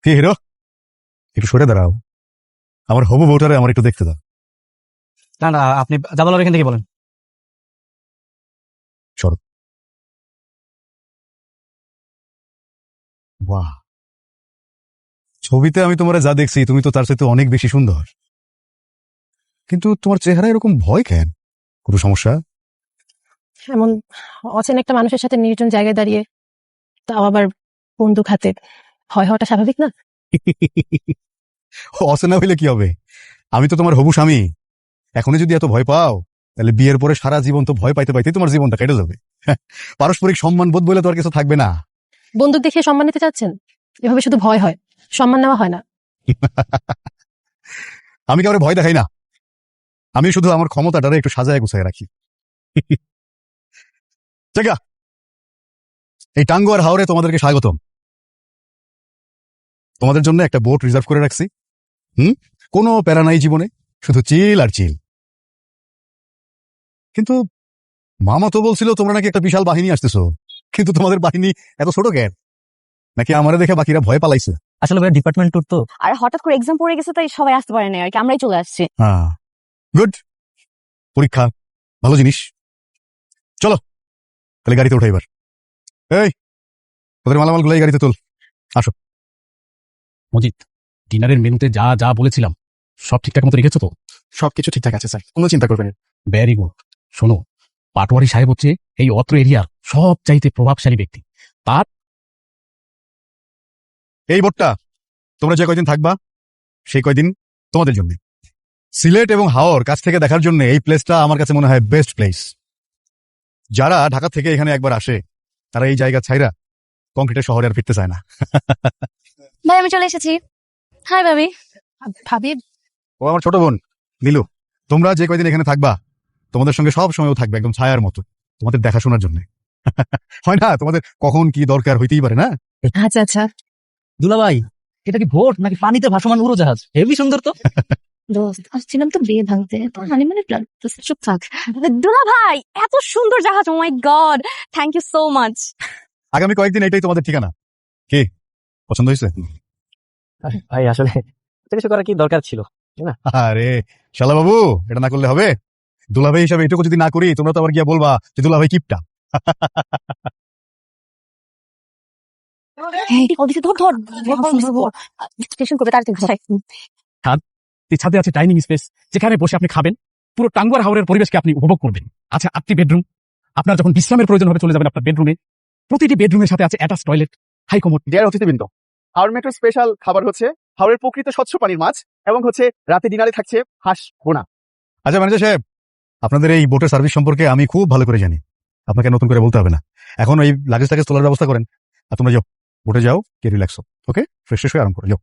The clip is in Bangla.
কি হিরো, একটু সরে দাঁড়াও, আমার হবু বউটারে আমার একটু দেখতে দাও। না না, আপনি যা বলার এখান থেকে বলেন। সরো। বাহ, ছবিতে আমি তোমার যা দেখছি তুমি তো তার সাথে অনেক বেশি সুন্দর, কিন্তু তোমার চেহারা এরকম ভয় কেন? কোনো সমস্যা? এমন অচেনা একটা মানুষের সাথে নির্জন জায়গায় দাঁড়িয়ে, তাও আবার বন্দুক হাতে, ভয় হওয়াটা স্বাভাবিক না? অচেনা হইলে কি হবে, আমি তো তোমার হবু স্বামী। এখনই যদি এত ভয় পাও, তাহলে বিয়ের পরে সারা জীবন তো ভয় পাইতে পাইতে তোমার জীবনটা কেটে যাবে। পারস্পরিক সম্মান বোধ বলে তো আর কিছু থাকবে না। বন্দুক দেখিয়ে সম্মান নিতে চাচ্ছেন? এভাবে শুধু ভয় হয়, সম্মান নেওয়া হয় না। আমি কাউরে ভয় দেখাই না, আমি শুধু আমার ক্ষমতাটারে একটু সাজায় গুছায় রাখি। জায়গা, এই টাঙ্গু আর হাওরে তোমাদেরকে স্বাগতম। তোমাদের জন্য একটা বোট রিজার্ভ করে রাখছি। কোনো প্যারা নাই জীবনে, শুধু চিল আর চিল। কিন্তু মামা তো বলছিল তোমরা নাকি একটা বিশাল বাহিনী আসতেছো, কিন্তু তোমাদের বাহিনী এত ছোট কেন? নাকি আমারে দেখে বাকিরা ভয় পালাইছে? আসলে ভাই ডিপার্টমেন্ট ট্যুর তো, আর হঠাৎ করে এক্সাম পড়ে গেছে তাই সবাই আসতে পারে না আর কি, আমরাই চলে আসছি। হ্যাঁ, গুড, পরীক্ষা ভালো জিনিস। চলো তাহলে গাড়িতে উঠে এবার। এই, ওদের মালামাল গুলাই গাড়িতে তোল, আসো। মজিদ, ডিনারের মেনুতে যা যা বলেছিলাম সব ঠিকঠাক মতো রেখেছো তো? সবকিছু ঠিকঠাক আছে স্যার, কোনো চিন্তা করবেন না। Very good. শোনো, পাটোয়ারি সাহেব হচ্ছে এই অত্র এরিয়ার সব চাইতে প্রভাবশালী ব্যক্তি। তার এই বোটটা তোমরা যে কয়দিন থাকবা সেই কয়দিন তোমাদের জন্য। সিলেট এবং হাওর কাছ থেকে দেখার জন্য এই প্লেসটা আমার কাছে মনে হয় বেস্ট প্লেস। যারা ঢাকা থেকে এখানে একবার আসে তারা এই জায়গা ছাইরা কংক্রিটের শহরে আর ফিরতে চায় না। ভাই আমি চলে এসেছি। হাই ভাবি। ভাবি, ও আমার ছোট বোন নীলু। তোমরা যে কয়দিন এখানে থাকবা তোমাদের সঙ্গে সব সময়ও থাকবে একদম ছায়ার মতো, তোমাদের দেখাশোনার জন্য। হয় না, তোমাদের কখন কি দরকার হইতেই পারে না? আচ্ছা আচ্ছা। দুলাভাই, এটা কি ভোট নাকি পানিতে ভাসমান উড়োজাহাজ? হেভি সুন্দর তো। দোস্ত আসছিলাম তো বিয়ে ভাঙতে, তো হানিমুনের প্ল্যান। চুপ থাক। দুলা ভাই, এত সুন্দর জাহাজ, oh my god, thank you so much. আগামী কয়েকদিন এটাই তোমাদের ঠিকানা। কি পছন্দ হয়েছে? ভাই আসলে কিছু করার কি দরকার ছিল? আরে শালা বাবু, এটা না করলে হবে? দুলাভাই হিসাবে এটুকু যদি না করি তোমরা তো আবার গিয়া বলবা যে দুলাভাই কিপটা। ধর স্টেশন করবে তাড়াতাড়ি। এই ছাদে আছে ডাইনিং স্পেস, যেখানে বসে আপনি খাবেন, পুরো টাঙ্গুয়ার হাওরের পরিবেশকে আপনি উপভোগ করবেন। আচ্ছা, 8টি বেডরুম। আপনার যখন বিশ্রামের প্রয়োজন হবে চলে যাবেন আপনার বেডরুমে। প্রতিটি বেডরুমের সাথে আছে attach toilet, high commode. Dear অতিথিবৃন্দ, হাওড় মেট্রোর স্পেশাল খাবার হচ্ছে হাওড়ের প্রকৃত স্বচ্ছ পানির মাছ, এবং হচ্ছে রাতে ডিনারে থাকছে হাঁস বোনা। আচ্ছা ম্যানেজার সাহেব, আপনাদের এই বোটের সার্ভিস সম্পর্কে আমি খুব ভালো করে জানি, আপনাকে নতুন করে বলতে হবে না। এখন এই লাগেজ টাগেজ তোলার ব্যবস্থা করেন আর তোমরা যাও, বোটে যাও, কে রিল্যাক্স হও। ওকে, ফ্রেশ হয়ে আরাম করে যাও।